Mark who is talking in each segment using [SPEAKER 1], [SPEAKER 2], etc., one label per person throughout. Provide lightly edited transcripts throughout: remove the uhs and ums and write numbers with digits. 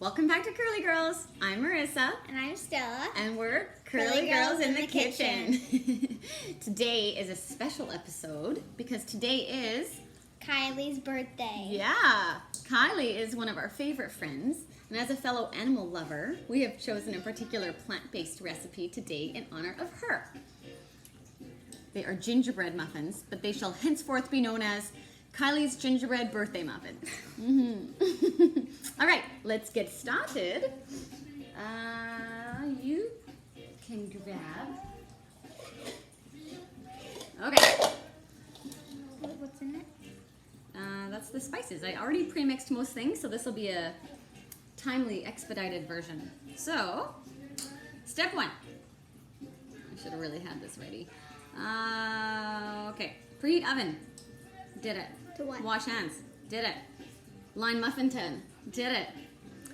[SPEAKER 1] Welcome back to Curly Girls. I'm Marissa.
[SPEAKER 2] And I'm Stella.
[SPEAKER 1] And we're Curly Girls in the Kitchen. Today is a special episode because today is
[SPEAKER 2] Kylie's birthday.
[SPEAKER 1] Yeah. Kylie is one of our favorite friends. And as a fellow animal lover, we have chosen a particular plant-based recipe today in honor of her. They are gingerbread muffins, but they shall henceforth be known as Kylie's gingerbread birthday muffins. All right, let's get started. You can grab. Okay.
[SPEAKER 2] What's in it?
[SPEAKER 1] That's the spices. I already pre-mixed most things, so this will be a timely, expedited version. So, step one. I should have really had this ready. Okay, preheat oven. Did it.
[SPEAKER 2] To what?
[SPEAKER 1] Wash hands. Did it. Line muffin tin. Did it.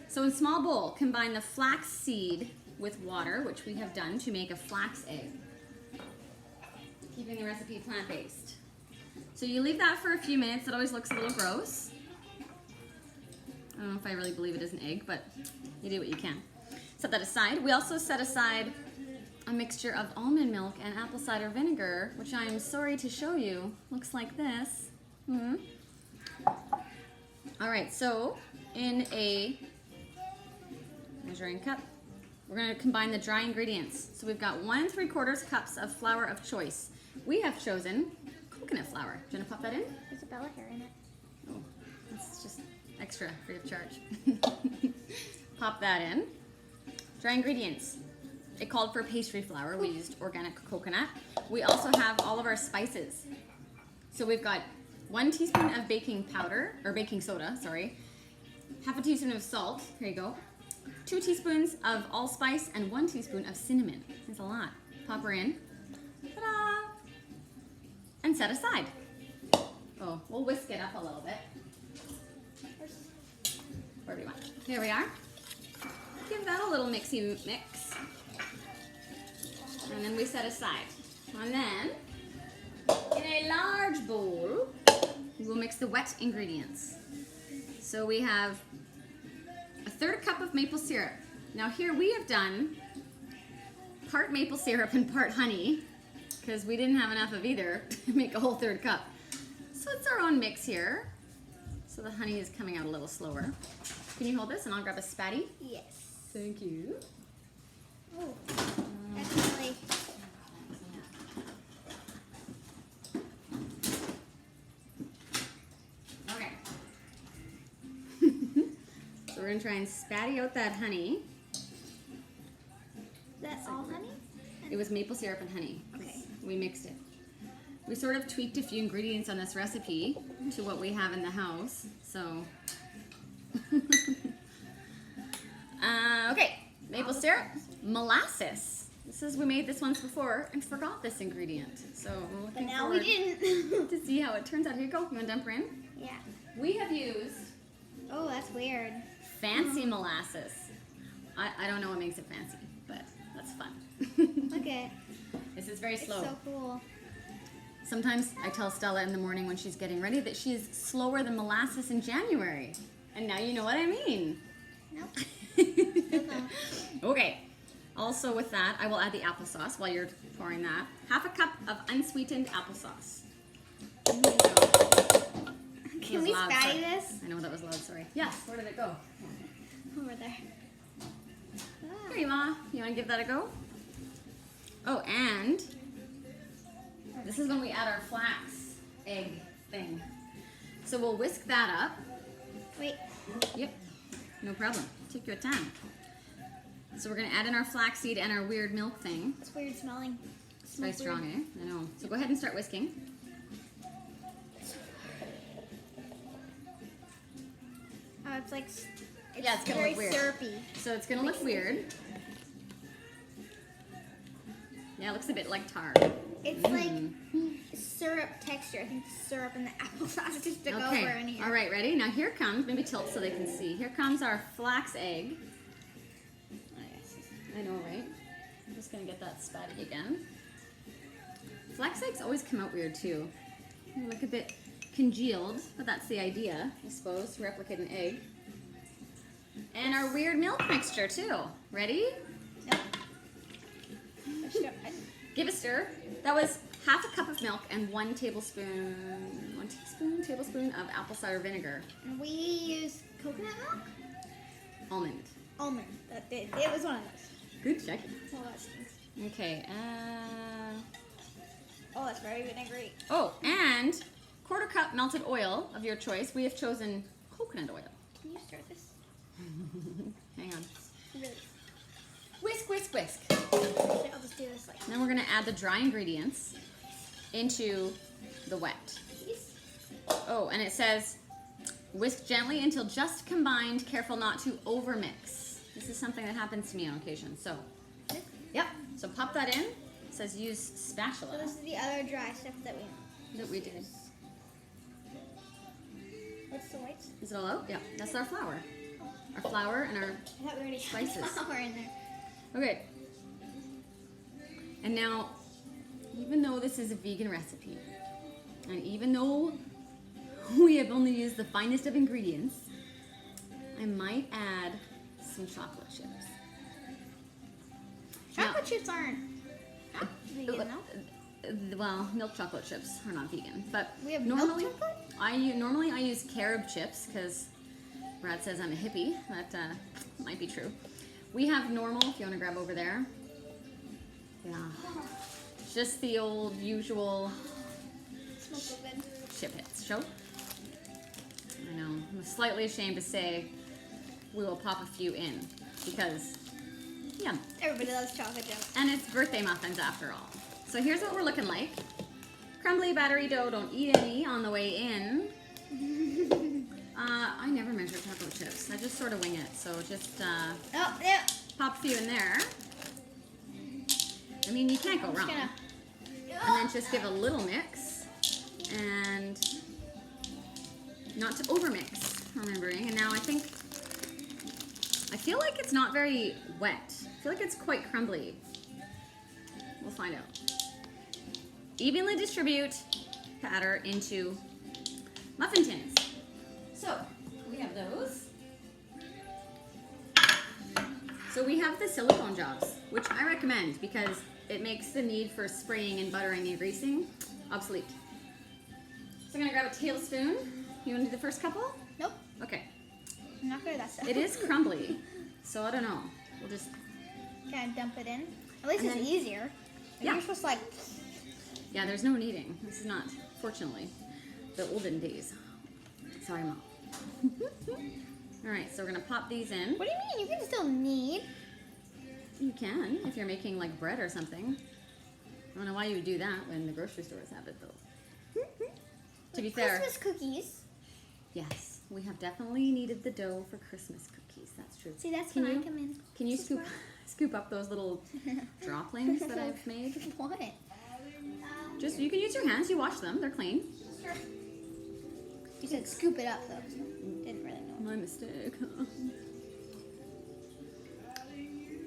[SPEAKER 1] So in small bowl, combine the flax seed with water, which we have done to make a flax egg. Keeping the recipe plant-based. So you leave that for a few minutes. It always looks a little gross. I don't know if I really believe it is an egg, but you do what you can. Set that aside. We also set aside a mixture of almond milk and apple cider vinegar, which I'm sorry to show you. Looks like this. All right, so in a measuring cup, we're going to combine the dry ingredients. So we've got 1 3/4 cups of flour of choice. We have chosen coconut flour. Do you want to pop that in?
[SPEAKER 2] There's a Bella hair in it.
[SPEAKER 1] Oh, that's just extra free of charge. Pop that in. Dry ingredients. It called for pastry flour. We used organic coconut. We also have all of our spices. So we've got 1 teaspoon of baking powder, or baking soda, sorry. Half a teaspoon of salt. Here you go. 2 teaspoons of allspice and 1 teaspoon of cinnamon. That's a lot. Pop her in. Ta-da! And set aside. Oh, we'll whisk it up a little bit. Where do you want? Here we are. Give that a little mixy mix. And then we set aside. And then, in a large bowl, we'll mix the wet ingredients. So we have 1/3 cup of maple syrup. Now here we have done part maple syrup and part honey, because we didn't have enough of either to make a whole 1/3 cup. So it's our own mix here. So the honey is coming out a little slower. Can you hold this and I'll grab a spatty?
[SPEAKER 2] Yes.
[SPEAKER 1] Thank you.
[SPEAKER 2] Oh, definitely.
[SPEAKER 1] Okay. So we're gonna try and spatty out that honey.
[SPEAKER 2] That's all honey?
[SPEAKER 1] It was maple syrup and honey.
[SPEAKER 2] Okay.
[SPEAKER 1] We mixed it. We sort of tweaked a few ingredients on this recipe to what we have in the house. So, okay, maple syrup, molasses. We made this once before and forgot this ingredient. So we're
[SPEAKER 2] But
[SPEAKER 1] looking
[SPEAKER 2] now we
[SPEAKER 1] forward
[SPEAKER 2] didn't.
[SPEAKER 1] to see how it turns out. Here you go. You want to dump her in?
[SPEAKER 2] Yeah.
[SPEAKER 1] We have used
[SPEAKER 2] Oh, that's weird.
[SPEAKER 1] fancy molasses. I don't know what makes it fancy, but that's fun.
[SPEAKER 2] Look at it.
[SPEAKER 1] This is very
[SPEAKER 2] It's
[SPEAKER 1] slow.
[SPEAKER 2] so cool.
[SPEAKER 1] Sometimes I tell Stella in the morning when she's getting ready that she is slower than molasses in January. And now you know what I mean.
[SPEAKER 2] Nope.
[SPEAKER 1] Okay. Also with that, I will add the applesauce while you're pouring that. 1/2 cup of unsweetened applesauce.
[SPEAKER 2] Can we
[SPEAKER 1] loud,
[SPEAKER 2] spatty
[SPEAKER 1] sorry.
[SPEAKER 2] this?
[SPEAKER 1] I know that was loud, sorry. Yes, where did it go?
[SPEAKER 2] Over there.
[SPEAKER 1] Here you are. You want to give that a go? Oh, and this is when we add our flax egg thing. So we'll whisk that up.
[SPEAKER 2] Wait.
[SPEAKER 1] Yep, no problem. Take your time. So we're going to add in our flaxseed and our weird milk thing.
[SPEAKER 2] It's weird smelling.
[SPEAKER 1] It's very strong, eh? I know. So go ahead and start whisking.
[SPEAKER 2] Oh, it's like,
[SPEAKER 1] Yeah, it's gonna
[SPEAKER 2] very
[SPEAKER 1] look weird.
[SPEAKER 2] syrupy.
[SPEAKER 1] So it's going to look weird. Yeah, it looks a bit like tar.
[SPEAKER 2] It's like syrup texture. I think the syrup and the applesauce just took over in here.
[SPEAKER 1] All right, ready? Now here comes, maybe tilt so they can see. Here comes our flax egg. Oh, yes. I know, right? I'm just going to get that spatty again. Flax eggs always come out weird too. They look a bit congealed, but that's the idea, I suppose, to replicate an egg. And our weird milk mixture too. Ready?
[SPEAKER 2] Nope.
[SPEAKER 1] Give a stir. That was half a cup of milk and 1 tablespoon of apple cider vinegar.
[SPEAKER 2] And we use coconut milk?
[SPEAKER 1] Almond.
[SPEAKER 2] Almond. It was one of those.
[SPEAKER 1] Good check.
[SPEAKER 2] Oh, that stinks.
[SPEAKER 1] Okay.
[SPEAKER 2] Oh, that's very vinegary.
[SPEAKER 1] Oh, and 1/4 cup melted oil of your choice. We have chosen coconut oil.
[SPEAKER 2] Can you start this?
[SPEAKER 1] Hang on.
[SPEAKER 2] Really?
[SPEAKER 1] Whisk, whisk, whisk.
[SPEAKER 2] Actually, I'll just do this like
[SPEAKER 1] Then we're going to add the dry ingredients into the wet.
[SPEAKER 2] this.
[SPEAKER 1] Oh, and it says whisk gently until just combined. Careful not to overmix. This is something that happens to me on occasion. So, yep. So pop that in. It says use
[SPEAKER 2] So
[SPEAKER 1] spatula
[SPEAKER 2] this is the other dry stuff that we
[SPEAKER 1] did.
[SPEAKER 2] What's the white?
[SPEAKER 1] Is it all out? Yeah. That's our flour. Our flour and our
[SPEAKER 2] I thought we already had
[SPEAKER 1] spices.
[SPEAKER 2] flour in there.
[SPEAKER 1] Okay. And now, even though this is a vegan recipe, and even though we have only used the finest of ingredients, I might add some chocolate chips.
[SPEAKER 2] Chocolate chips aren't vegan, no?
[SPEAKER 1] Well, milk chocolate chips are not vegan, but
[SPEAKER 2] We have
[SPEAKER 1] normally
[SPEAKER 2] milk chocolate?
[SPEAKER 1] normally I use carob chips because Brad says I'm a hippie. That might be true. We have normal, if you want to grab over there. Yeah. Just the old usual
[SPEAKER 2] Smells so good.
[SPEAKER 1] chip hits. Show. I know. I'm slightly ashamed to say we will pop a few in because, yeah.
[SPEAKER 2] Everybody loves chocolate chips.
[SPEAKER 1] And it's birthday muffins after all. So here's what we're looking like. Crumbly battery dough, don't eat any on the way in. I never measure chocolate chips. I just sort of wing it. So just
[SPEAKER 2] Oh, yeah.
[SPEAKER 1] pop a few in there. I mean, you can't go wrong.
[SPEAKER 2] Gonna...
[SPEAKER 1] And then just give a little mix. And not to overmix, remembering. And now I feel like it's not very wet. I feel like it's quite crumbly. We'll find out. Evenly distribute batter into muffin tins. So, we have those. So we have the silicone jobs, which I recommend because it makes the need for spraying and buttering and greasing obsolete. So I'm gonna grab a tablespoon. You wanna do the first couple?
[SPEAKER 2] Nope.
[SPEAKER 1] Okay.
[SPEAKER 2] I'm not good at that stuff.
[SPEAKER 1] It is crumbly, so I don't know. We'll just,
[SPEAKER 2] Can I dump it in? At least
[SPEAKER 1] And
[SPEAKER 2] it's
[SPEAKER 1] then-
[SPEAKER 2] easier.
[SPEAKER 1] Yeah.
[SPEAKER 2] You're supposed to like...
[SPEAKER 1] yeah, there's no kneading. This is not, fortunately, the olden days. Sorry, Mom. All right, so we're gonna pop these in.
[SPEAKER 2] What do you mean? You can still knead.
[SPEAKER 1] You can, if you're making like bread or something. I don't know why you would do that when the grocery stores have it though. To be fair,
[SPEAKER 2] Christmas cookies.
[SPEAKER 1] yes, we have definitely kneaded the dough for Christmas cookies. That's true.
[SPEAKER 2] See, that's
[SPEAKER 1] Can
[SPEAKER 2] when
[SPEAKER 1] you-
[SPEAKER 2] I come in.
[SPEAKER 1] Can you
[SPEAKER 2] This is
[SPEAKER 1] scoop scoop up those little droplings that I've made?
[SPEAKER 2] What?
[SPEAKER 1] Just you can use your hands. You wash them. They're clean.
[SPEAKER 2] You said scoop it up though. So didn't really know.
[SPEAKER 1] My mistake.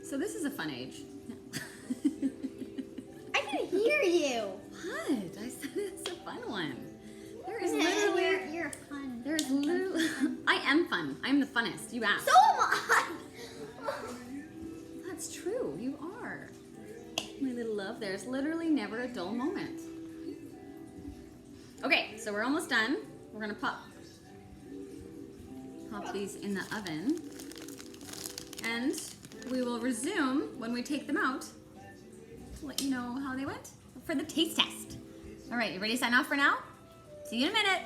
[SPEAKER 1] So this is a fun age.
[SPEAKER 2] I can hear you.
[SPEAKER 1] What? I said it's a fun one. There is
[SPEAKER 2] Yeah,
[SPEAKER 1] literally.
[SPEAKER 2] you're fun.
[SPEAKER 1] There is literally. I am fun. I'm the funnest. You asked.
[SPEAKER 2] So am I.
[SPEAKER 1] That's true. You are. My little love. There's literally never a dull moment. Okay, so we're almost done. We're gonna pop these in the oven, and we will resume when we take them out to let you know how they went for the taste test. All right, you ready to sign off for now? See you in a minute.